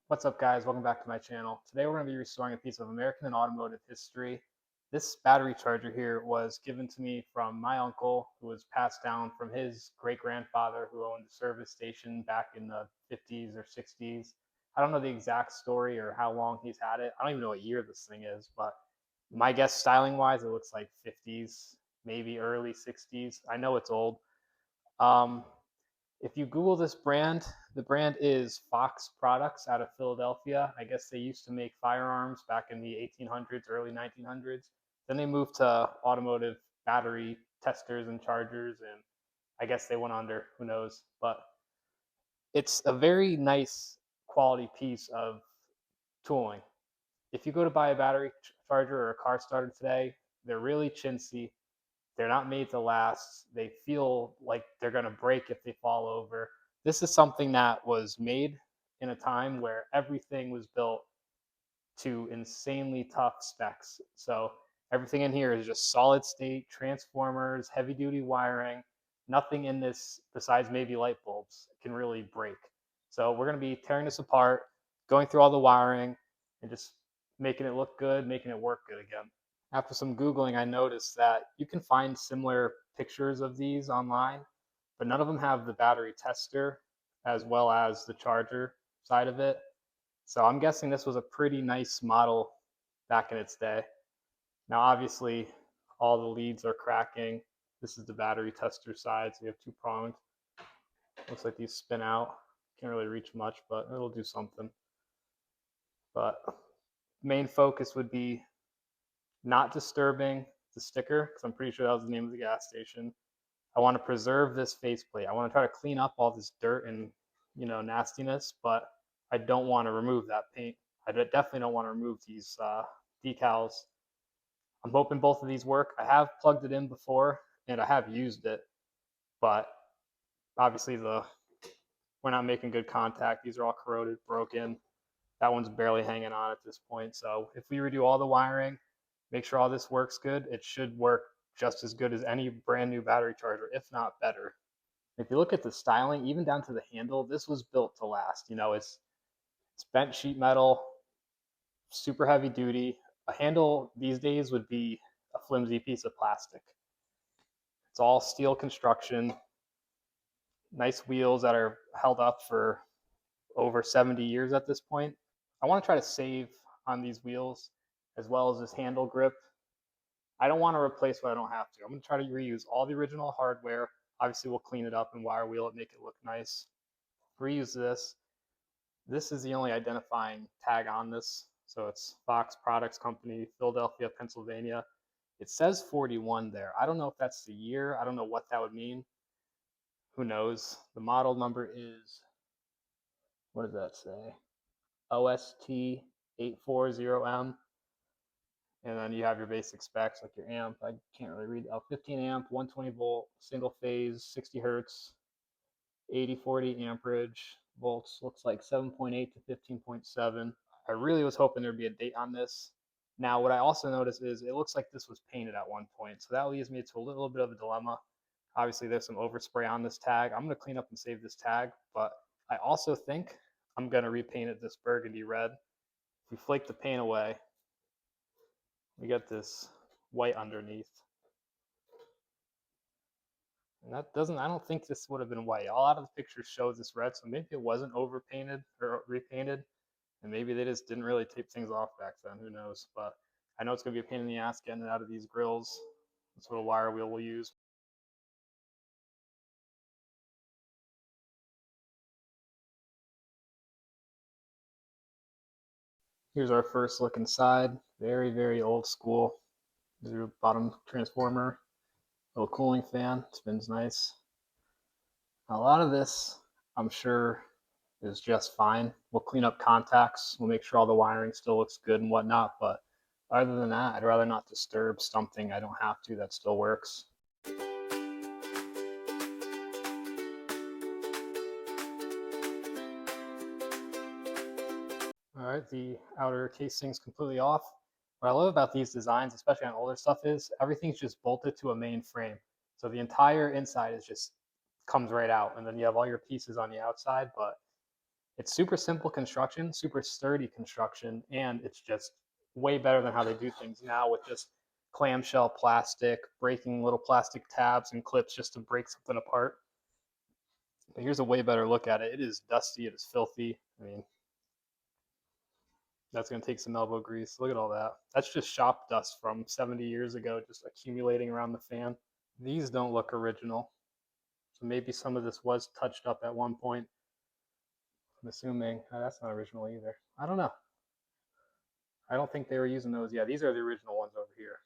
What's up, guys? Welcome back to my channel. Today we're going to be restoring a piece of American and automotive history. This battery charger here was given to me from my uncle, who was passed down from his great-grandfather, who owned a service station back in the 50s or 60s. I don't know the exact story or how long he's had it. I don't even know what year this thing is, but my guess, styling-wise, it looks like 50s, maybe early 60s. I know it's old. Um, if you Google this brand, the brand is Fox Products out of Philadelphia. I guess they used to make firearms back in the 1800s, early 1900s. Then they moved to automotive battery testers and chargers, and I guess they went under. Who knows? But it's a very nice quality piece of tooling. If you go to buy a battery charger or a car starter today, they're really chintzy. They're not made to last. They feel like they're going to break if they fall over. This is something that was made in a time where everything was built to insanely tough specs. So everything in here is just solid state, transformers, heavy duty wiring. Nothing in this, besides maybe light bulbs, can really break. So we're going to be tearing this apart, going through all the wiring, and just making it look good, making it work good again. After some Googling, I noticed that you can find similar pictures of these online, but none of them have the battery tester as well as the charger side of it. So I'm guessing this was a pretty nice model back in its day. Now, obviously, all the leads are cracking. This is the battery tester side, so you have two pronged. Looks like these spin out. Can't really reach much, but it'll do something. But main focus would be not disturbing the sticker, because I'm pretty sure that was the name of the gas station. I want to preserve this faceplate. I want to try to clean up all this dirt and nastiness, but I don't want to remove that paint. I definitely don't want to remove these decals. I'm hoping both of these work. I have plugged it in before and I have used it, but obviously we're not making good contact. These are all corroded, broken. That one's barely hanging on at this point. So if we redo all the wiring, make sure all this works good, it should work just as good as any brand new battery charger, if not better. If you look at the styling, even down to the handle, this was built to last. It's bent sheet metal, super heavy duty. A handle these days would be a flimsy piece of plastic. It's all steel construction, nice wheels that are held up for over 70 years at this point. I want to try to save on these wheels as well as this handle grip. I don't want to replace what I don't have to. I'm going to try to reuse all the original hardware. Obviously, we'll clean it up and wire wheel it, make it look nice. Reuse this. This is the only identifying tag on this. So it's Fox Products Company, Philadelphia, Pennsylvania. It says 41 there. I don't know if that's the year. I don't know what that would mean. Who knows? The model number is, what does that say? OST 840M. And then you have your basic specs like your amp. I can't really read. 15 amp, 120 volt, single phase, 60 hertz, 8040 amperage. Volts looks like 7.8 to 15.7. I really was hoping there'd be a date on this. Now, what I also noticed is it looks like this was painted at one point. So that leads me to a little bit of a dilemma. Obviously, there's some overspray on this tag. I'm going to clean up and save this tag, but I also think I'm going to repaint it this burgundy red. If you flake the paint away, we get this white underneath. And that doesn't, I don't think this would have been white. A lot of the pictures show this red, so maybe it wasn't overpainted or repainted. And maybe they just didn't really tape things off back then. Who knows? But I know it's going to be a pain in the ass getting it out of these grills. That's what a wire wheel will use. Here's our first look inside. Very, very old school. Zero bottom transformer. Little cooling fan. Spins nice. A lot of this, I'm sure, is just fine. We'll clean up contacts. We'll make sure all the wiring still looks good and whatnot. But other than that, I'd rather not disturb something I don't have to that still works. All right, the outer casing's completely off. What I love about these designs, especially on older stuff, is everything's just bolted to a main frame. So the entire inside is just comes right out, and then you have all your pieces on the outside. But It's super simple construction, super sturdy construction, and it's just way better than how they do things now with just clamshell plastic, breaking little plastic tabs and clips just to break something apart. But here's a way better look at it. It is dusty, it is filthy. I mean, that's going to take some elbow grease. Look at all that. That's just shop dust from 70 years ago, just accumulating around the fan. These don't look original. So maybe some of this was touched up at one point. I'm assuming that's not original either. I don't know. I don't think they were using those. Yeah, these are the original ones over here.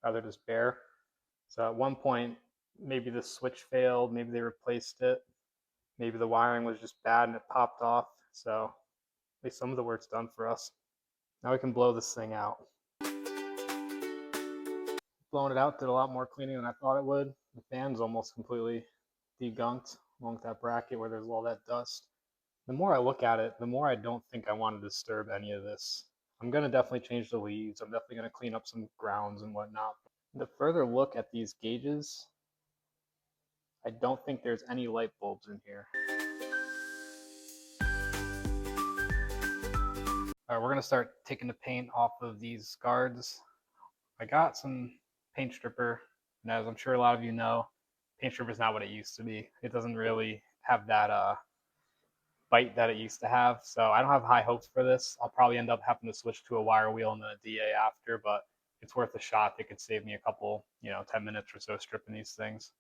They're just bare. So at one point, maybe the switch failed. Maybe they replaced it. Maybe the wiring was just bad and it popped off. So at least some of the work's done for us. Now we can blow this thing out. Blowing it out did a lot more cleaning than I thought it would. The fan's almost completely degunked along with that bracket where there's all that dust. The more I look at it, the more I don't think I want to disturb any of this. I'm going to definitely change the leads. I'm definitely going to clean up some grounds and whatnot. The further look at these gauges, I don't think there's any light bulbs in here. All right, we're going to start taking the paint off of these guards. I got some paint stripper, and as I'm sure a lot of you know, paint stripper is not what it used to be. It doesn't really have that bite that it used to have, so I don't have high hopes for this. I'll probably end up having to switch to a wire wheel and then a DA after, but it's worth a shot. It could save me a couple, 10 minutes or so stripping these things.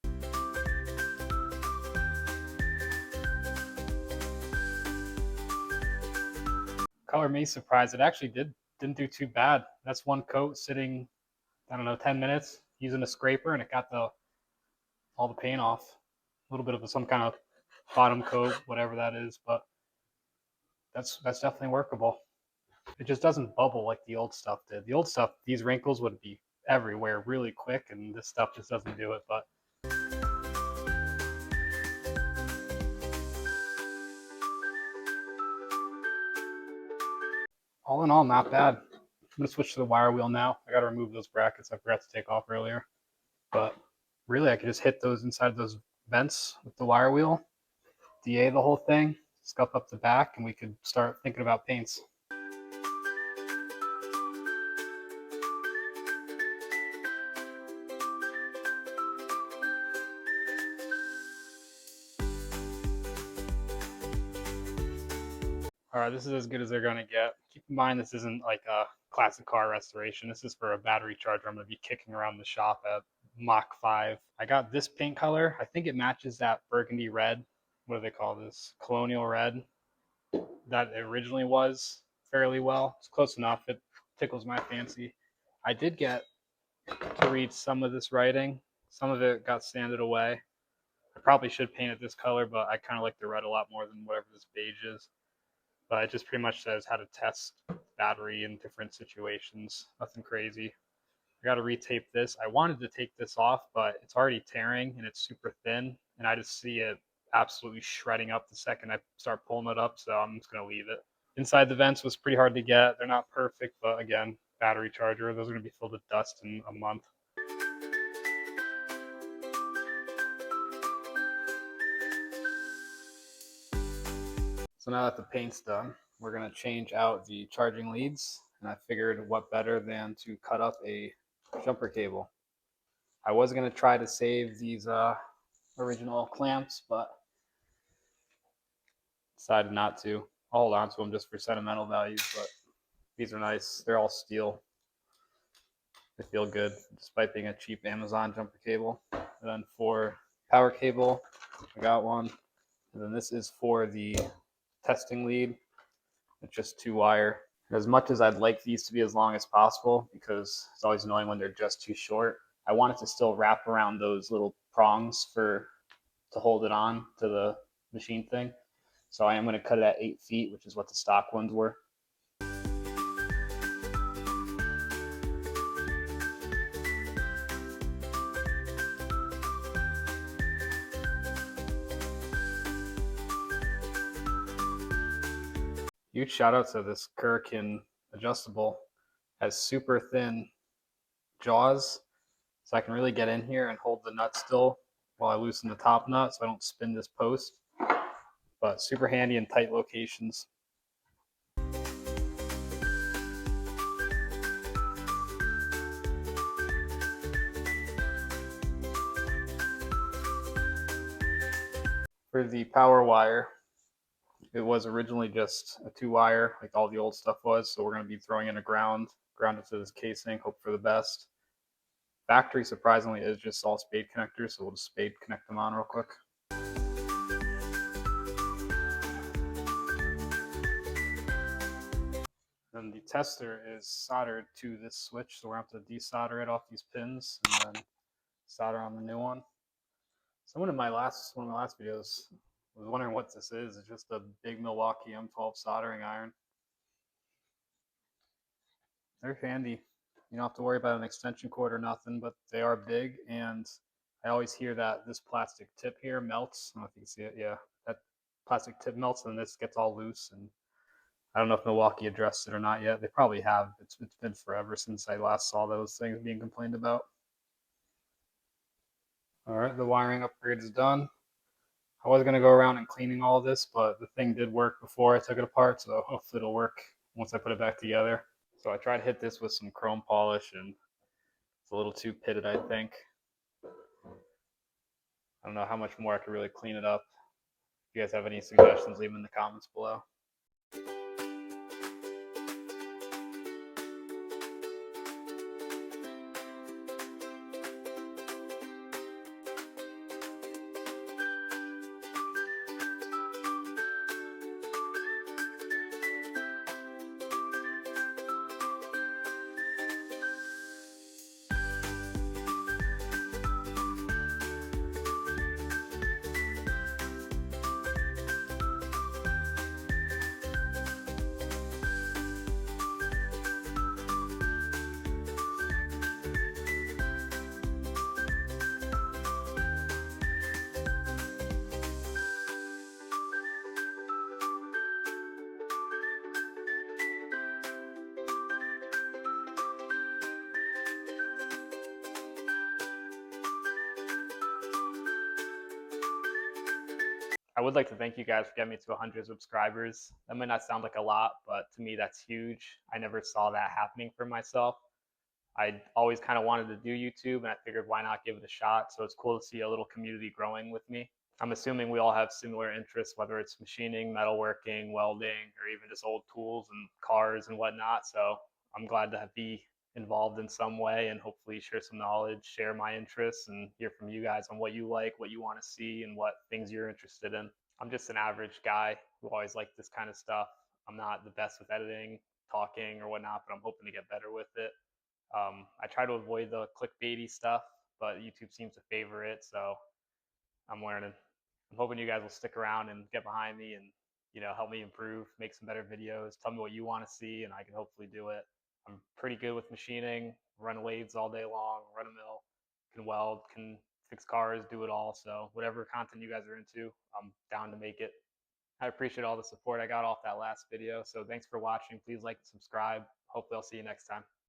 Color me surprised. It actually didn't do too bad. That's one coat sitting, I don't know, 10 minutes using a scraper, and it got all the paint off. A little bit of some kind of bottom coat, whatever that is, but that's definitely workable. It just doesn't bubble like the old stuff did. The old stuff, these wrinkles would be everywhere really quick, and this stuff just doesn't do it. But all in all, not bad. I'm gonna switch to the wire wheel now. I gotta remove those brackets I forgot to take off earlier. But really, I could just hit those inside those vents with the wire wheel, DA the whole thing, scuff up the back, and we could start thinking about paints. All right, this is as good as they're gonna get. Keep in mind, this isn't like a classic car restoration. This is for a battery charger I'm gonna be kicking around the shop at Mach 5. I got this paint color. I think it matches that burgundy red. What do they call this? Colonial red that it originally was fairly well. It's close enough. It tickles my fancy. I did get to read some of this writing. Some of it got sanded away. I probably should paint it this color, but I kind of like the red a lot more than whatever this beige is. But it just pretty much says how to test battery in different situations. Nothing crazy. I got to retape this. I wanted to take this off, but it's already tearing and it's super thin, and I just see it absolutely shredding up the second I start pulling it up, so I'm just going to leave it. Inside the vents was pretty hard to get. They're not perfect, but again, battery charger. Those are going to be filled with dust in a month. So now that the paint's done, we're going to change out the charging leads, and I figured what better than to cut up a jumper cable. I was going to try to save these original clamps, but decided not to. I'll hold on to them just for sentimental values, but these are nice. They're all steel. They feel good, despite being a cheap Amazon jumper cable. And then for power cable, I got one. And then this is for the testing lead. It's just 2-wire. As much as I'd like these to be as long as possible, because it's always annoying when they're just too short, I want it to still wrap around those little prongs to hold it on to the machine thing. So I am going to cut it at 8 feet, which is what the stock ones were. Huge shout out to this Kurikan adjustable. It has super thin jaws, so I can really get in here and hold the nut still while I loosen the top nut so I don't spin this post. but super handy in tight locations. For the power wire, it was originally just a 2-wire, like all the old stuff was. So we're going to be throwing in a ground it to this casing, hope for the best. Factory, surprisingly, is just all spade connectors, so we'll just spade connect them on real quick. Then the tester is soldered to this switch, so we're going to have to desolder it off these pins and then solder on the new one. Someone in one of my last videos was wondering what this is. It's just a big Milwaukee M12 soldering iron. They're handy. You don't have to worry about an extension cord or nothing, but they are big, and I always hear that this plastic tip here melts. I don't know if you can see it. Yeah, that plastic tip melts and this gets all loose, and I don't know if Milwaukee addressed it or not yet. They probably have. It's been forever since I last saw those things being complained about. All right, the wiring upgrade is done. I was going to go around and cleaning all this, but the thing did work before I took it apart, so hopefully it'll work once I put it back together. So I tried to hit this with some chrome polish, and it's a little too pitted, I think. I don't know how much more I could really clean it up. If you guys have any suggestions, leave them in the comments below. I would like to thank you guys for getting me to 100 subscribers. That might not sound like a lot, but to me, that's huge. I never saw that happening for myself. I always kind of wanted to do YouTube, and I figured why not give it a shot. So it's cool to see a little community growing with me. I'm assuming we all have similar interests, whether it's machining, metalworking, welding, or even just old tools and cars and whatnot. So I'm glad to be involved in some way and hopefully share some knowledge, share my interests, and hear from you guys on what you like, what you want to see, and what things you're interested in. I'm just an average guy who always liked this kind of stuff. I'm not the best with editing, talking, or whatnot, but I'm hoping to get better with it. I try to avoid the clickbaity stuff, but YouTube seems to favor it, so I'm learning. I'm hoping you guys will stick around and get behind me and help me improve, make some better videos. Tell me what you want to see, and I can hopefully do it. I'm pretty good with machining, run lathes all day long, run a mill, can weld, can fix cars, do it all. So whatever content you guys are into, I'm down to make it. I appreciate all the support I got off that last video. So thanks for watching. Please like and subscribe. Hopefully I'll see you next time.